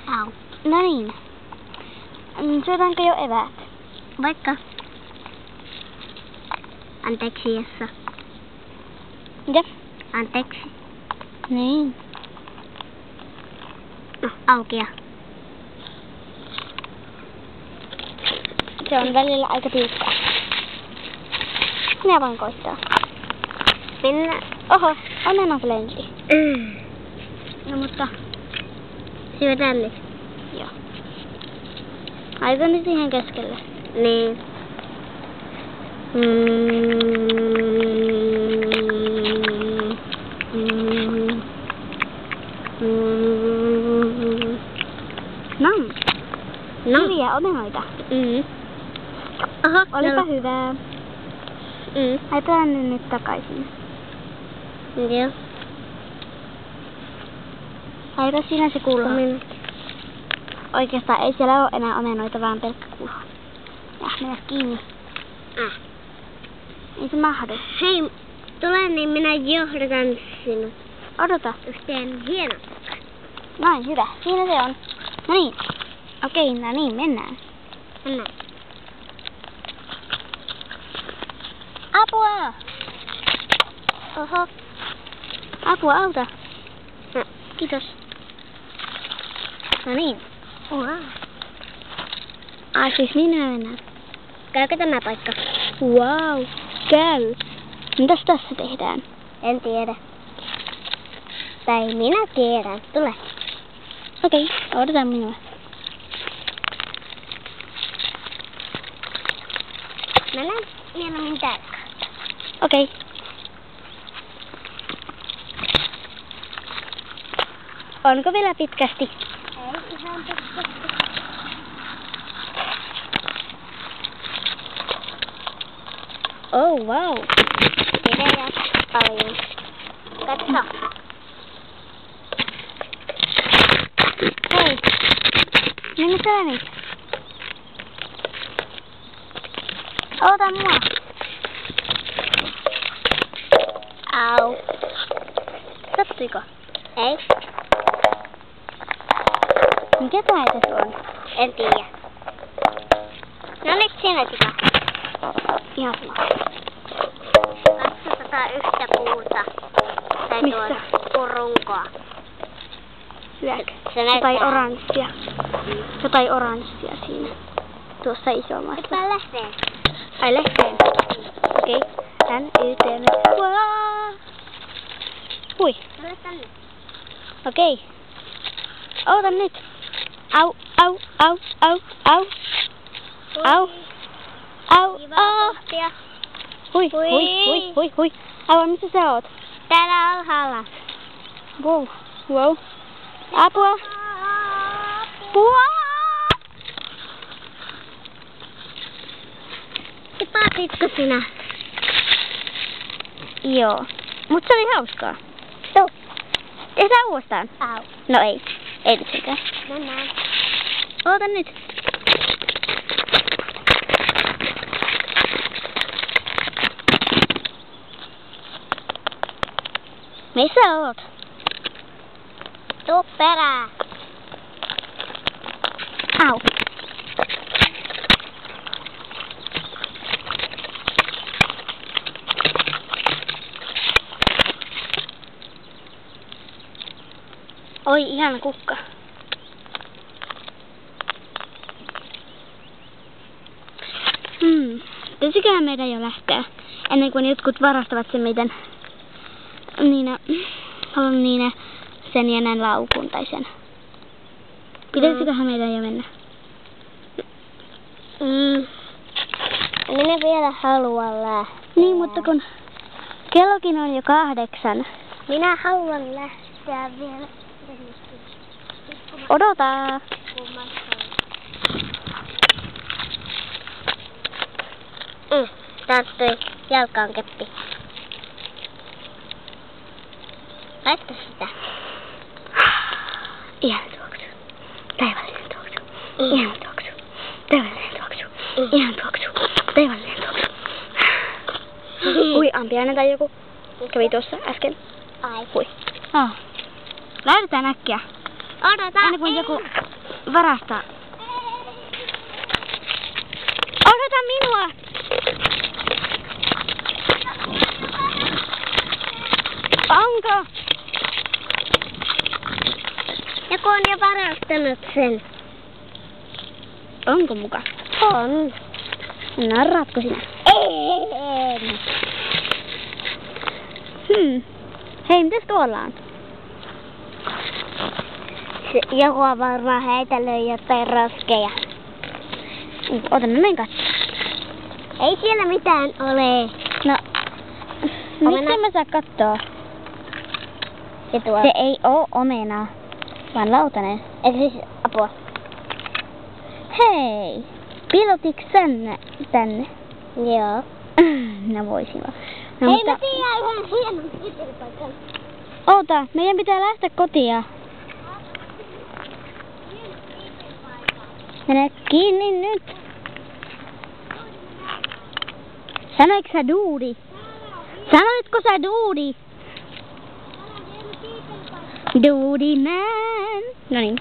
Au. No niin. Syötäänkö jo eväät? Vaikka. Anteeksi, Jessa. Mitä? Anteeksi. Niin. No, aukea. Se on välillä aika tiukkaa. Minä voin koittaa. Mennä. Oho, omenan lensi. No mutta. Syötään nyt. Joo. Laitan nyt siihen keskelle. Niin. Nam. No. Hyviä omenoita. Aha, Olipa no. hyvää. Laitetaan ne nyt takaisin. Joo. Laita siinä se kulho. Oikeastaan ei siellä ole enää omenoita, vaan pelkkä kulho. Ja mennä kiinni. Ei se mahdu. Hei, tule niin minä johdatan sinut Odota. yhteen hieno. Noin, hyvä. Siinä se on. No niin. Okei, no niin, mennään. Mennään. Apua! Oho. Apua, auta. No. Kiitos. No niin. Wow. Siis minä mennään. Käykö tämä paikka? Wow. Käy. Mitäs tässä tehdään? En tiedä. Tai minä tiedän. Tule. Okei, odotan minua. Mennään mieluummin täällä. Okei. Onko vielä pitkästi? Ei ihan pitkästi. Oh, wow. Ideja paljon. Katso. Hei. Minne sä menit? Ota mua. Au. Sattuiko? Ei. Mikä taite se on? En tiedä. No nyt sinä sitä. Ihan sama. Katso tätä yhtä puuta. Tai Missä? tuota runkoa. Syökö? Se Jotain näyttää. oranssia. Jotain oranssia siinä. Tuossa isommassa. Nyt lähtee. Ai lähtee. Okei. NYTM. Wow. Hui. Tule tänne. Okei. Oota nyt. Au, au, au, au, au. Au. Au, Kiva au. kohtia. Hui, hui, hui, hui, hui. Aivan, missä sä oot? Täällä alhaalla. Wow, wow. Apua. Wow. Tipatitko sinä? Joo. Mut se oli hauskaa. Joo. Tehdään uudestaan. Au. No ei. Ei nytkään. Mennään. Oota nyt. Missä oot? Tuu perään. Au. Oi, ihana kukka. Pitäisiköhän meidän jo lähteä, ennen kuin jotkut varastavat sen meidän Niina sen ja näin laukun tai sen. Pitäisiköhän meidän jo mennä? Minä vielä haluan lähteä. Niin, mutta kun kellokin on jo 8. Minä haluan lähteä vielä. Odota. Tarttui jalkaan keppi. Laita sitä. Ihan tuoksu. Taivallinen tuoksu. Ihan tuoksu. Taivallinen tuoksu. Ihan tuoksu. Taivallinen tuoksu. Ui, ampiainen tai joku kävi tuossa äsken. Ai. Hui. Lähdetään äkkiä. Odota. Ennen kuin joku varastaa. Odota minua! Onko? Joku on jo varastanut sen. Onko muka? On. Narraatko sinä? En. Hei, mitäs tuolla on? Joku on varmaan heitellyt jotain roskeja. Ota, mä menen katsomaan. Ei siellä mitään ole. No, miksi mä saa kattoo? Se ei oo omenaa, vaan lautanen. Eli siis apua. Hei, piilotiks tänne? Joo. No voisin vaan. No, hei, mä tiedän yhden hienon kiipeilypaikan. Oota, meidän pitää lähteä kotiin. Mene kiinni nyt. Sanoitko sä duudi? Sanoitko sä duudi? Duudi man. Noniin.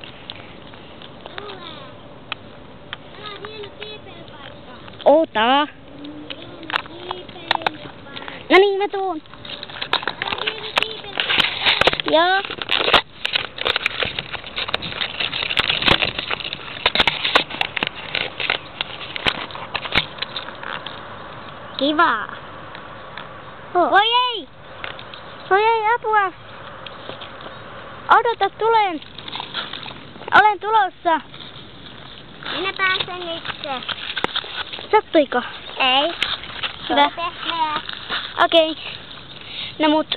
Oota. Noniin, mä tuun. Joo. Kiva. Voi ei! Voi ei, apua! Odota, tulen! Olen tulossa! Minä pääsen itse. Sattuiko? Ei. Hyvä. Okei. No mut...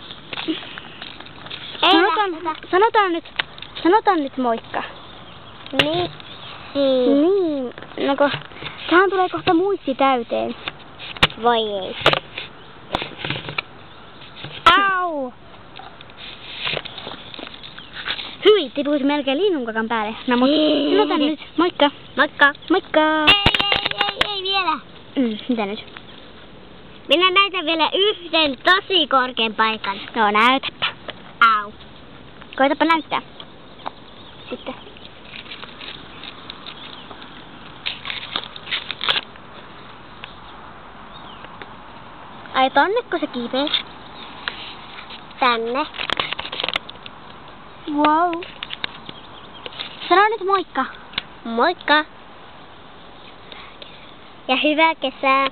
Sanotaan nyt moikka. Niin. Niin. No kun... Tähän tulee kohta muisti täyteen. Voi ei. Au! Hyi, tipuisi melkein linnunkakan päälle. No mut, sanotaan nyt. Moikka. Moikka. Moikka. Ei vielä. Mitä nyt? Minä näytän vielä yhden tosi korkean paikan. No näytäpä. Au. Koitapa näyttää. Sitten. Ai tonneko se kiipee? Tänne. Wow. Sano nyt moikka. Moikka. Ja hyvää kesää.